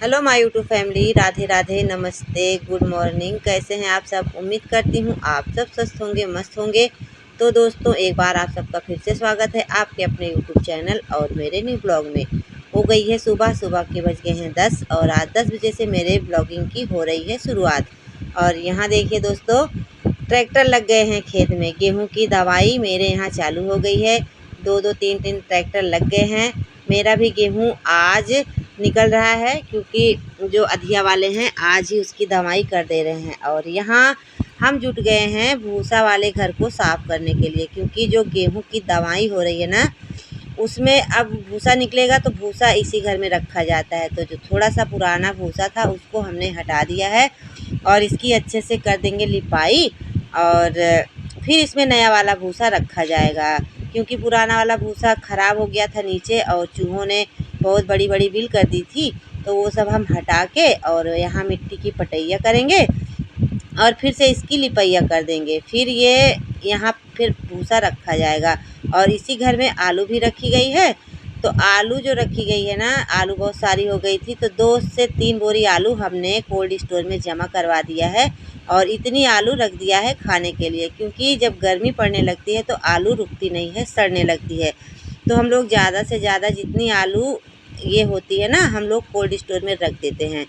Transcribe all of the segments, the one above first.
Hello my YouTube family, Radhe Radhe, नमस्ते, good morning. कैसे हैं आप सब? उम्मीद करती हूँ आप सब स्वस्थ होंगे, मस्त होंगे। तो दोस्तों, एक बार आप सबका फिर से स्वागत है आपके अपने यूट्यूब चैनल और मेरे न्यू ब्लॉग में। हो गई है सुबह, सुबह के बज गए हैं 10 और आज 10 बजे से मेरे ब्लॉगिंग की हो रही है शुरुआत। और यहाँ देखिए दोस्तों, ट्रैक्टर लग गए हैं खेत में। गेहूँ की दवाई मेरे यहाँ चालू हो गई है। दो दो तीन तीन ट्रैक्टर लग गए हैं। मेरा भी गेहूँ आज निकल रहा है क्योंकि जो अधिया वाले हैं आज ही उसकी दवाई कर दे रहे हैं। और यहाँ हम जुट गए हैं भूसा वाले घर को साफ़ करने के लिए, क्योंकि जो गेहूं की दवाई हो रही है ना, उसमें अब भूसा निकलेगा तो भूसा इसी घर में रखा जाता है। तो जो थोड़ा सा पुराना भूसा था उसको हमने हटा दिया है और इसकी अच्छे से कर देंगे लिपाई और फिर इसमें नया वाला भूसा रखा जाएगा, क्योंकि पुराना वाला भूसा ख़राब हो गया था नीचे और चूहों ने बहुत बड़ी बड़ी बिल कर दी थी। तो वो सब हम हटा के और यहाँ मिट्टी की पटैया करेंगे और फिर से इसकी लिपैया कर देंगे। फिर ये यहाँ फिर भूसा रखा जाएगा। और इसी घर में आलू भी रखी गई है। तो आलू जो रखी गई है ना, आलू बहुत सारी हो गई थी तो 2 से 3 बोरी आलू हमने कोल्ड स्टोर में जमा करवा दिया है। और इतनी आलू रख दिया है खाने के लिए, क्योंकि जब गर्मी पड़ने लगती है तो आलू रुकती नहीं है, सड़ने लगती है। तो हम लोग ज़्यादा से ज़्यादा जितनी आलू ये होती है ना, हम लोग कोल्ड स्टोर में रख देते हैं।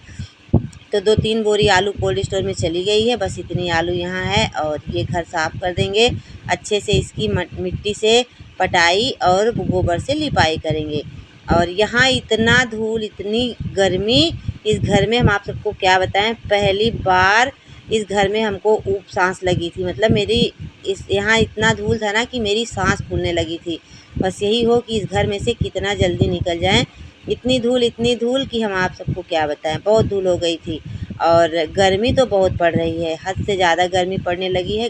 तो 2-3 बोरी आलू कोल्ड स्टोर में चली गई है। बस इतनी आलू यहाँ है और ये घर साफ़ कर देंगे अच्छे से। इसकी मिट्टी से पटाई और गोबर से लिपाई करेंगे। और यहाँ इतना धूल, इतनी गर्मी इस घर में, हम आप सबको क्या बताएं। पहली बार इस घर में हमको ऊब सांस लगी थी। मतलब मेरी इस यहाँ इतना धूल था ना कि मेरी सांस फूलने लगी थी। बस यही हो कि इस घर में से कितना जल्दी निकल जाएं। इतनी धूल कि हम आप सबको क्या बताएं। बहुत धूल हो गई थी और गर्मी तो बहुत पड़ रही है, हद से ज़्यादा गर्मी पड़ने लगी है।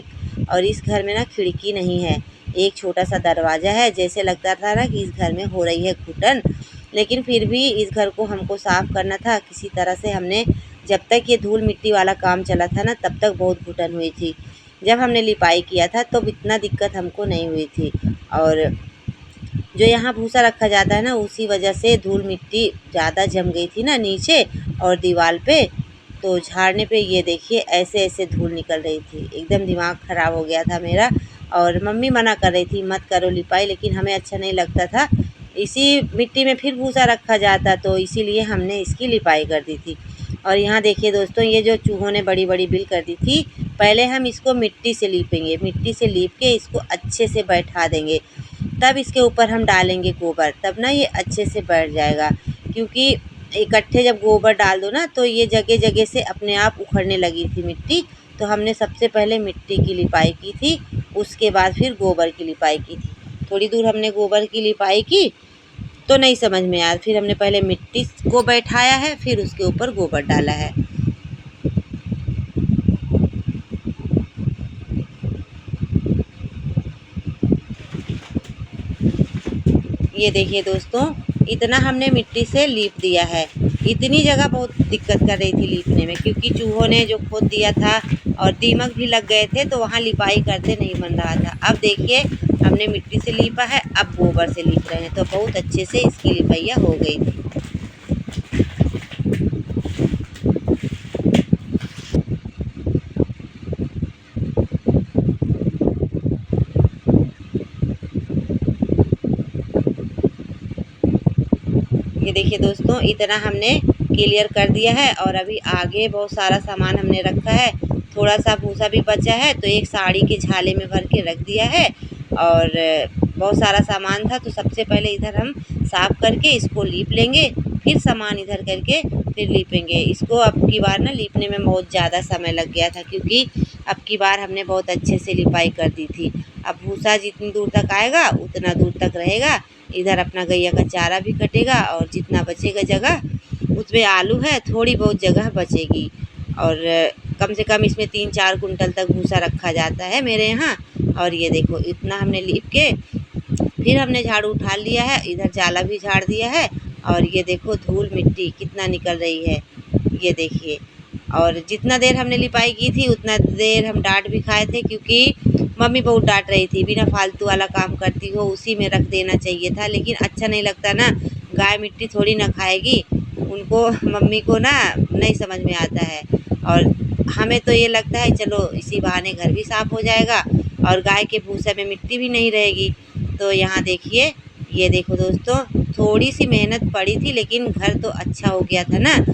और इस घर में ना खिड़की नहीं है, एक छोटा सा दरवाज़ा है। जैसे लगता था ना कि इस घर में हो रही है घुटन। लेकिन फिर भी इस घर को हमको साफ़ करना था किसी तरह से। हमने जब तक ये धूल मिट्टी वाला काम चला था ना, तब तक बहुत घुटन हुई थी। जब हमने लिपाई किया था तो इतना दिक्कत हमको नहीं हुई थी। और जो यहाँ भूसा रखा जाता है ना, उसी वजह से धूल मिट्टी ज़्यादा जम गई थी ना नीचे और दीवार पे। तो झाड़ने पे ये देखिए ऐसे ऐसे धूल निकल रही थी। एकदम दिमाग ख़राब हो गया था मेरा। और मम्मी मना कर रही थी मत करो लिपाई, लेकिन हमें अच्छा नहीं लगता था। इसी मिट्टी में फिर भूसा रखा जाता, तो इसीलिए हमने इसकी लिपाई कर दी थी। और यहाँ देखिए दोस्तों, ये जो चूहों ने बड़ी बड़ी बिल कर दी थी, पहले हम इसको मिट्टी से लीपेंगे। मिट्टी से लीप के इसको अच्छे से बैठा देंगे, तब इसके ऊपर हम डालेंगे गोबर। तब ना ये अच्छे से बैठ जाएगा, क्योंकि इकट्ठे जब गोबर डाल दो ना तो ये जगह जगह से अपने आप उखड़ने लगी थी मिट्टी। तो हमने सबसे पहले मिट्टी की लिपाई की थी, उसके बाद फिर गोबर की लिपाई की थी। थोड़ी दूर हमने गोबर की लिपाई की तो नहीं समझ में आया, फिर हमने पहले मिट्टी को बैठाया है, फिर उसके ऊपर गोबर डाला है। ये देखिए दोस्तों, इतना हमने मिट्टी से लीप दिया है। इतनी जगह बहुत दिक्कत कर रही थी लीपने में, क्योंकि चूहों ने जो खोद दिया था और दीमक भी लग गए थे, तो वहाँ लिपाई करते नहीं बन रहा था। अब देखिए हमने मिट्टी से लीपा है, अब गोबर से लीप रहे हैं, तो बहुत अच्छे से इसकी लिपैया हो गई थी। ये देखिए दोस्तों, इतना हमने क्लियर कर दिया है। और अभी आगे बहुत सारा सामान हमने रखा है। थोड़ा सा भूसा भी बचा है, तो एक साड़ी के झाले में भर के रख दिया है। और बहुत सारा सामान था, तो सबसे पहले इधर हम साफ़ करके इसको लीप लेंगे, फिर सामान इधर करके फिर लीपेंगे इसको। अब की बार ना लीपने में बहुत ज़्यादा समय लग गया था, क्योंकि अब की बार हमने बहुत अच्छे से लिपाई कर दी थी। अब भूसा जितनी दूर तक आएगा उतना दूर तक रहेगा। इधर अपना गैया का चारा भी कटेगा और जितना बचेगा जगह, उसमें आलू है, थोड़ी बहुत जगह बचेगी। और कम से कम इसमें 3-4 कुंटल तक भूसा रखा जाता है मेरे यहाँ। और ये देखो इतना हमने लीप के फिर हमने झाड़ू उठा लिया है, इधर जाला भी झाड़ दिया है। और ये देखो धूल मिट्टी कितना निकल रही है, ये देखिए। और जितना देर हमने लिपाई की थी उतना देर हम डांट भी खाए थे, क्योंकि मम्मी बहुत डांट रही थी, बिना फालतू वाला काम करती हो, उसी में रख देना चाहिए था। लेकिन अच्छा नहीं लगता ना, गाय मिट्टी थोड़ी ना खाएगी। उनको मम्मी को ना नहीं समझ में आता है। और हमें तो ये लगता है चलो इसी बहाने घर भी साफ़ हो जाएगा और गाय के भूसे में मिट्टी भी नहीं रहेगी। तो यहाँ देखिए, ये देखो दोस्तों, थोड़ी सी मेहनत पड़ी थी लेकिन घर तो अच्छा हो गया था ना।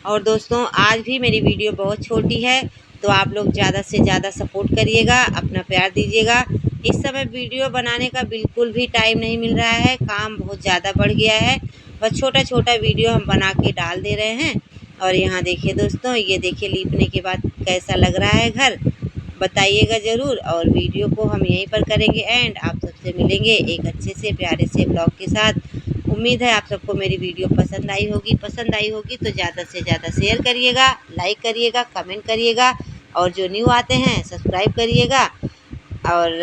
और दोस्तों आज भी मेरी वीडियो बहुत छोटी है, तो आप लोग ज़्यादा से ज़्यादा सपोर्ट करिएगा, अपना प्यार दीजिएगा। इस समय वीडियो बनाने का बिल्कुल भी टाइम नहीं मिल रहा है, काम बहुत ज़्यादा बढ़ गया है। बस छोटा छोटा वीडियो हम बना के डाल दे रहे हैं। और यहाँ देखिए दोस्तों, ये देखिए लीपने के बाद कैसा लग रहा है घर, बताइएगा ज़रूर। और वीडियो को हम यहीं पर करेंगे एंड आप सबसे मिलेंगे एक अच्छे से प्यारे से ब्लॉग के साथ। उम्मीद है आप सबको मेरी वीडियो पसंद आई होगी तो ज़्यादा से ज़्यादा शेयर करिएगा, लाइक करिएगा, कमेंट करिएगा और जो न्यू आते हैं सब्सक्राइब करिएगा और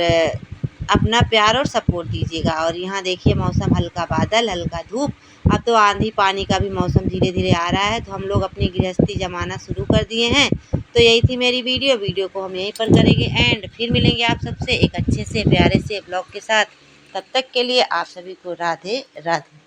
अपना प्यार और सपोर्ट दीजिएगा। और यहाँ देखिए मौसम हल्का बादल, हल्का धूप, अब तो आंधी पानी का भी मौसम धीरे धीरे आ रहा है, तो हम लोग अपनी गृहस्थी जमाना शुरू कर दिए हैं। तो यही थी मेरी वीडियो को हम यहीं पर करेंगे एंड फिर मिलेंगे आप सबसे एक अच्छे से प्यारे से ब्लॉग के साथ। तब तक के लिए आप सभी को राधे राधे।